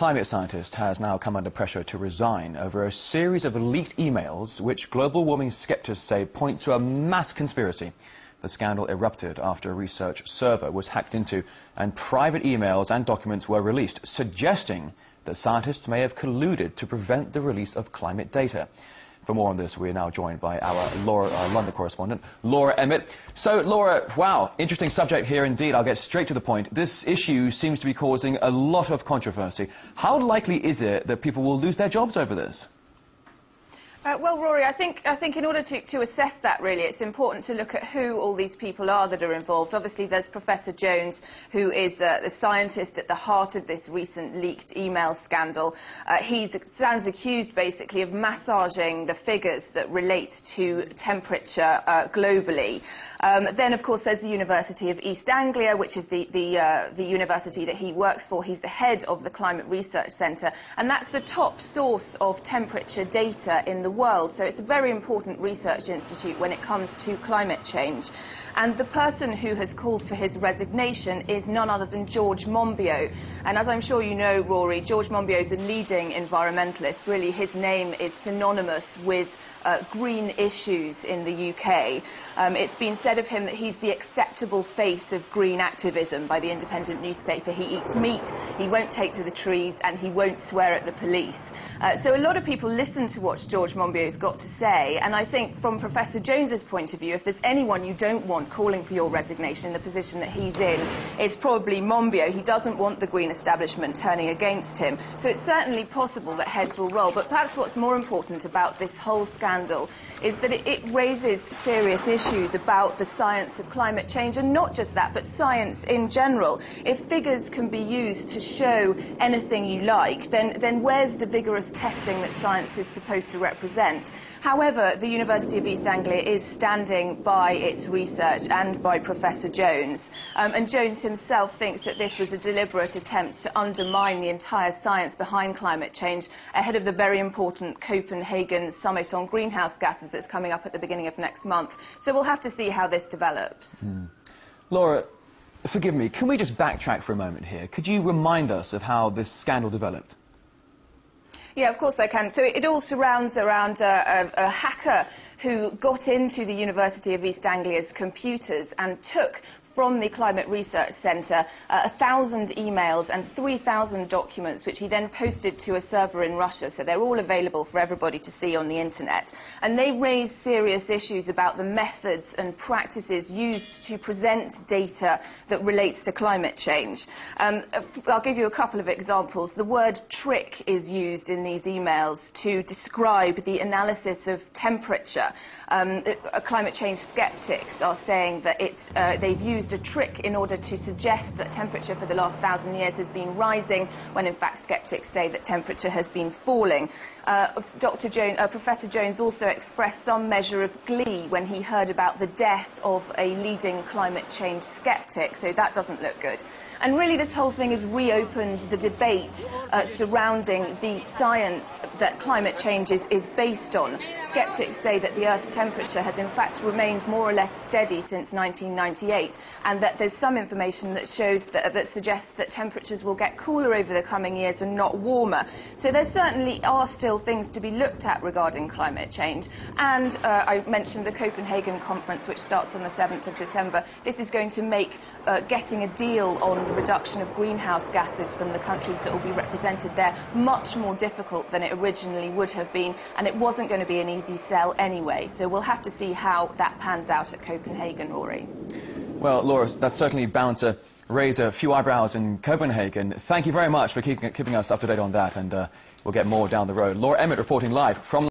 climate scientist has now come under pressure to resign over a series of leaked emails which global warming skeptics say point to a mass conspiracy. The scandal erupted after a research server was hacked into and private emails and documents were released, suggesting that scientists may have colluded to prevent the release of climate data. For more on this, we are now joined by our London correspondent, Laura Emmett. So, Laura, wow, interesting subject here indeed. I'll get straight to the point. This issue seems to be causing a lot of controversy. How likely is it that people will lose their jobs over this? Well, Rory, I think in order to assess that, really, it's important to look at who all these people are that are involved. Obviously, there's Professor Jones, who is the scientist at the heart of this recent leaked email scandal. He stands accused, basically, of massaging the figures that relate to temperature globally. Then, of course, there's the University of East Anglia, which is the university that he works for. He's the head of the Climate Research Centre, and that's the top source of temperature data in the world. So it's a very important research institute when it comes to climate change. And the person who has called for his resignation is none other than George Monbiot. And as I'm sure you know, Rory, George Monbiot is a leading environmentalist. Really, his name is synonymous with green issues in the UK. It's been said of him that he's the acceptable face of green activism by the Independent newspaper. He eats meat, he won't take to the trees, and he won't swear at the police. So a lot of people listen to what George Monbiot's got to say, and I think from Professor Jones's point of view, if there's anyone you don't want calling for your resignation in the position that he's in, it's probably Monbiot. He doesn't want the green establishment turning against him. So it's certainly possible that heads will roll. But perhaps what's more important about this whole scandal is that it raises serious issues about the science of climate change, and not just that, but science in general. If figures can be used to show anything you like, then where's the vigorous testing that science is supposed to represent? However, the University of East Anglia is standing by its research and by Professor Jones. And Jones himself thinks that this was a deliberate attempt to undermine the entire science behind climate change ahead of the very important Copenhagen summit on greenhouse gases that's coming up at the beginning of next month. So we'll have to see how this develops. Laura, forgive me, can we just backtrack for a moment here? Could you remind us of how this scandal developed? Yeah, of course I can. So it all surrounds around a hacker who got into the University of East Anglia's computers and took from the Climate Research Centre 1,000 emails and 3,000 documents, which he then posted to a server in Russia. So they're all available for everybody to see on the internet. And they raise serious issues about the methods and practices used to present data that relates to climate change. I'll give you a couple of examples. The word trick is used in these emails to describe the analysis of temperature. Climate change skeptics are saying that they've used a trick in order to suggest that temperature for the last 1,000 years has been rising, when in fact skeptics say that temperature has been falling. Professor Jones also expressed some measure of glee when he heard about the death of a leading climate change skeptic, so that doesn't look good. And really this whole thing has reopened the debate surrounding the science that climate change is based on. Skeptics say that the Earth's temperature has in fact remained more or less steady since 1998, and that there's some information that shows that suggests that temperatures will get cooler over the coming years and not warmer. So there certainly are still things to be looked at regarding climate change. And I mentioned the Copenhagen conference, which starts on the 7th of December. This is going to make getting a deal on the reduction of greenhouse gases from the countries that will be represented there much more difficult than it originally would have been, and it wasn't going to be an easy sell anyway. So we'll have to see how that pans out at Copenhagen, Rory. Well, Laura, that's certainly bound to raise a few eyebrows in Copenhagen. Thank you very much for keeping us up to date on that, and we'll get more down the road. Laura Emmett reporting live from